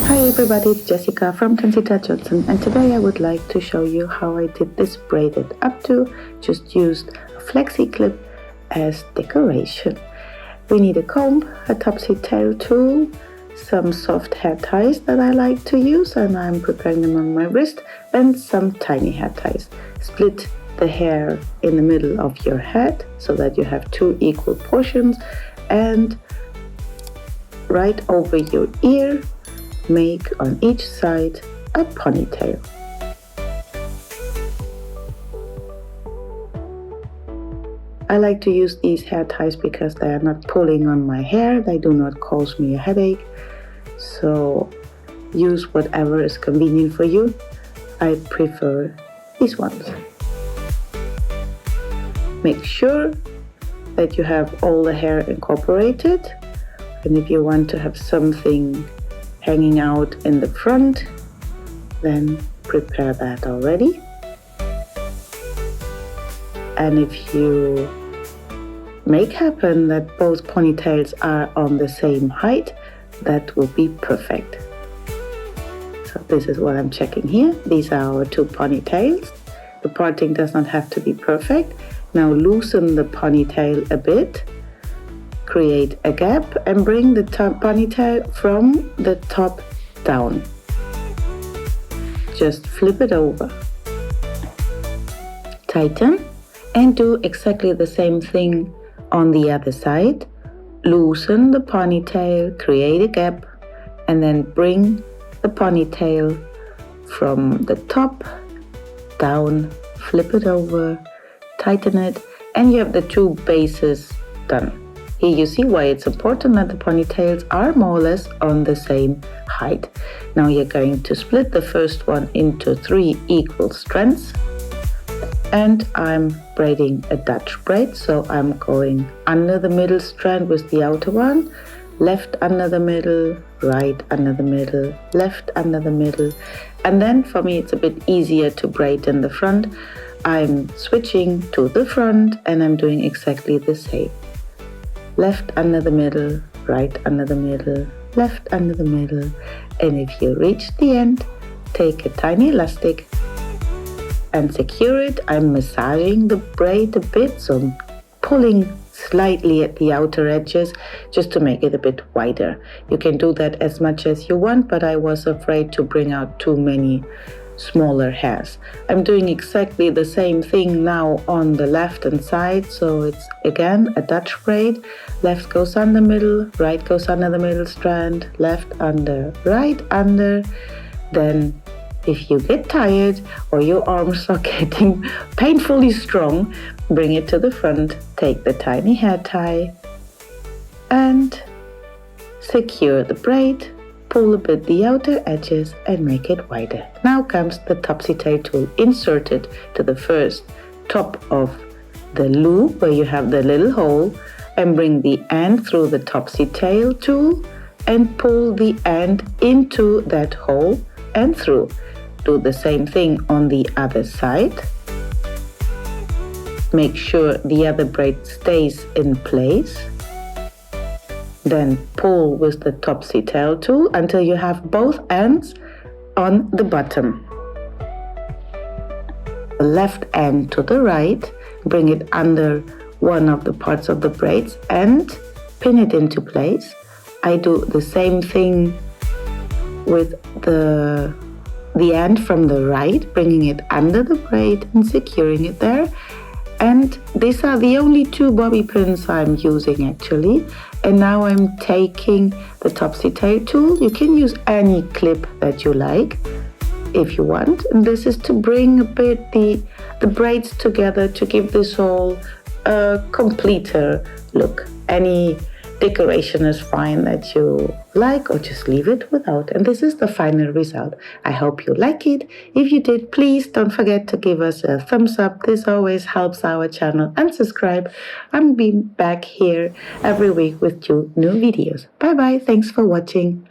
Hi everybody, it's Jessica from Conchita Johnson, and today I would like to show you how I did this braided updo. Just used a flexi clip as decoration. We need a comb, a topsy tail tool, some soft hair ties that I like to use, and I'm preparing them on my wrist, and some tiny hair ties. Split the hair in the middle of your head so that you have two equal portions, and right over your ear make on each side a ponytail. I like to use these hair ties because they are not pulling on my hair, they do not cause me a headache, so use whatever is convenient for you. I prefer these ones. Make sure that you have all the hair incorporated, and if you want to have something hanging out in the front, then prepare that already. And if you make happen that both ponytails are on the same height, that will be perfect. So this is what I'm checking here. These are our two ponytails. The parting does not have to be perfect. Now loosen the ponytail a bit, create a gap, and bring the ponytail from the top down. Just flip it over. Tighten and do exactly the same thing on the other side. Loosen the ponytail, create a gap, and then bring the ponytail from the top down, flip it over, tighten it, and you have the two bases done. Here you see why it's important that the ponytails are more or less on the same height. Now you're going to split the first one into 3 equal strands, and I'm braiding a Dutch braid, so I'm going under the middle strand with the outer one, left under the middle, right under the middle, left under the middle, and then for me it's a bit easier to braid in the front. I'm switching to the front and I'm doing exactly the same. Left under the middle, right under the middle, left under the middle, and if you reach the end, take a tiny elastic and secure it. I'm massaging the braid a bit, so I'm pulling slightly at the outer edges just to make it a bit wider. You can do that as much as you want, but I was afraid to bring out too many smaller hairs. I'm doing exactly the same thing now on the left hand side, so it's again a Dutch braid. Left goes under middle, right goes under the middle strand, left under, right under. Then if you get tired or your arms are getting painfully strong, bring it to the front, take the tiny hair tie and secure the braid. Pull a bit the outer edges and make it wider. Now comes the topsy tail tool. Insert it to the first top of the loop where you have the little hole, and bring the end through the topsy tail tool and pull the end into that hole and through. Do the same thing on the other side. Make sure the other braid stays in place. Then pull with the topsy tail tool until you have both ends on the bottom. The left end to the right, bring it under one of the parts of the braids and pin it into place. I do the same thing with the end from the right, bringing it under the braid and securing it there. And these are the only 2 bobby pins I'm using actually. And now I'm taking the topsy tail tool. You can use any clip that you like if you want. And this is to bring a bit the braids together to give this all a completer look. Any decoration is fine that you like, or just leave it without. And this is the final result. I hope you like it. If you did, please don't forget to give us a thumbs up. This always helps our channel, and subscribe. I'm being back here every week with 2 new videos. Bye bye. Thanks for watching.